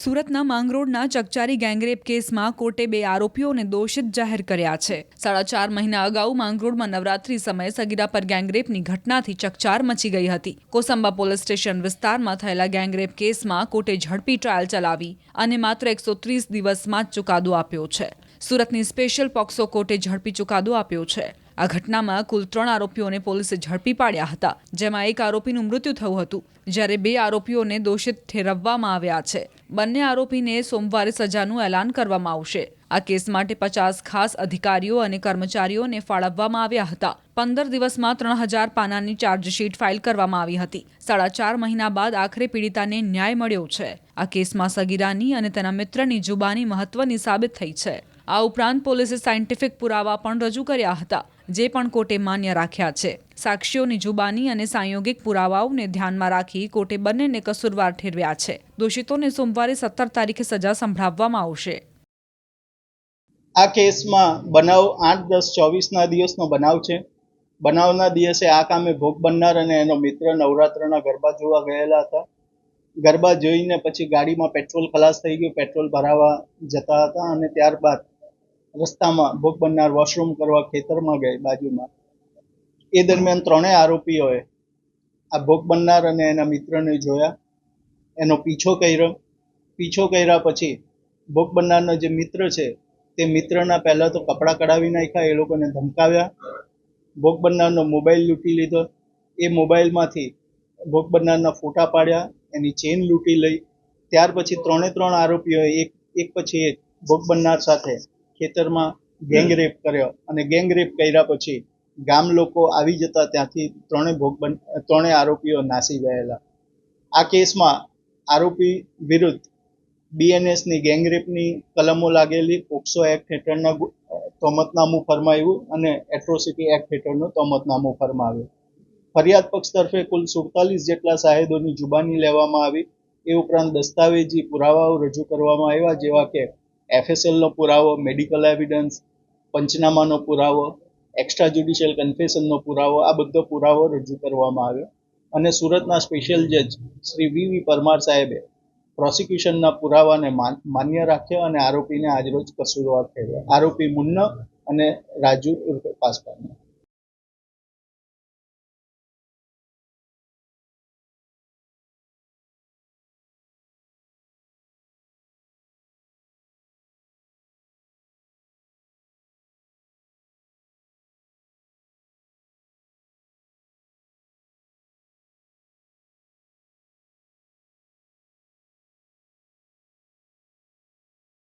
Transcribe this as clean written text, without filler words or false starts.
સુરતના માંગરોળના ચકચારી ગેંગરેપ કેસમાં કોર્ટે 2 આરોપીઓને દોષિત જાહેર કર્યા છે। 4.5 મહિના અગાઉ માંગરોળમાં નવરાત્રી સમયે સગીરા પર ગેંગરેપની ઘટનાથી ચકચાર મચી ગઈ હતી। કોસંબા પોલીસ સ્ટેશન વિસ્તારમાં થયેલા ગેંગરેપ કેસમાં કોર્ટે ઝડપી ટ્રાયલ ચલાવી અને માત્ર 130 દિવસમાં જ ચુકાદો આપ્યો છે। સુરતની સ્પેશિયલ પોક્સો કોર્ટે ઝડપી ચુકાદો આપ્યો છે। આ ઘટનામાં કુલ 3 આરોપીઓને પોલીસે ઝડપી પાડ્યા હતા, જેમાં એક આરોપીનું મૃત્યુ થયું હતું, જ્યારે 2 આરોપીઓને દોષિત ઠેરવવામાં આવ્યા છે। બંને આરોપીને સોમવારે સજાનું એલાન કરવામાં આવશે। આ કેસ માટે 50 ખાસ અધિકારીઓ અને કર્મચારીઓને ફાળવવામાં આવ્યા હતા। 15 દિવસમાં 3000 પાનાની ચાર્જશીટ ફાઇલ કરવામાં આવી હતી। 4.5 મહિના બાદ આખરે પીડિતાને ન્યાય મળ્યો છે। આ કેસમાં સગીરાની અને તેના મિત્રની જુબાની મહત્વની સાબિત થઈ છે। આ ઉપરાંત પોલીસે સાયન્ટિફિક પુરાવા પણ રજૂ કર્યા હતા, જે પણ કોર્ટે માન્ય રાખ્યા છે। સાક્ષીઓની જુબાની અને સાંયોગિક પુરાવાઓને ધ્યાનમાં રાખી કોર્ટે બંનેને કસૂરવાર ઠેરવ્યા છે। દોષિતોને સોમવારે 17 તારીખે સજા સંભળાવવામાં આવશે। આ કેસમાં બનાવ 8-10-24ના દિવસનો બનાવ છે। બનાવના દિવસે આ કામે ભોગ બનનાર અને એનો મિત્ર નવરાત્રના ગરબા જોવા ગયેલા હતા। ગરબા જોઈને પછી ગાડીમાં પેટ્રોલ ખલાસ થઈ ગયું, પેટ્રોલ ભરાવા જતા હતા અને ત્યારબાદ રસ્તામાં ભોગ બનનાર વોશરૂમ કરવા ખેતરમાં ગઈ બાજુમાં। એ દરમિયાન 3 આરોપીઓએ આ ભોગ બનનાર અને એના મિત્રને જોયા, એનો પીછો કર્યા પછી ભોગ બનનારનો જે મિત્ર છે તે મિત્રના પહેલાં તો કપડાં કઢાવી નાખ્યા, એ લોકોને ધમકાવ્યા, ભોગ બનનારનો મોબાઈલ લૂંટી લીધો। એ મોબાઈલમાંથી ભોગ બનનારના ફોટા પાડ્યા, એની ચેન લૂંટી લઈ। ત્યાર પછી 3 આરોપીઓએ એક પછી એક ભોગ બનનાર સાથે ખેતરમાં ગેંગરેપ કર્યો અને ગેંગરેપ કર્યા પછી ગામ લોકો આવી જતા ત્યાંથી 3 આરોપીઓ નાસી ગયેલા। આ કેસમાં આરોપી વિરુદ્ધ BNSની ગેંગરેપની કલમો લાગેલી, પોક્સો એક્ટ હેઠળના તોમતનામું ફરમાવ્યું અને એટ્રોસિટી એક્ટ હેઠળનું તોમતનામું ફરમાવ્યું। ફરિયાદ પક્ષ તરફે કુલ 47 જેટલા શાહેદોની જુબાની લેવામાં આવી। એ ઉપરાંત દસ્તાવેજી પુરાવાઓ રજૂ કરવામાં આવ્યા, જેવા કે FSLનો પુરાવો, મેડિકલ એવિડન્સ, પંચનામાનો પુરાવો, એક્સ્ટ્રા જ્યુડિશિયલ કન્ફેશનનો પુરાવો, આ બધો પુરાવો રજૂ કરવામાં આવ્યો અને સુરતના સ્પેશિયલ જજ શ્રી VV પરમાર સાહેબે પ્રોસિક્યુશનના પુરાવાને માન્ય રાખ્યો અને આરોપીને આજરોજ કસૂરવાર ઠેરવ્યા। આરોપી મુન્ના અને રાજુ ઉર્ફે પાસવાન।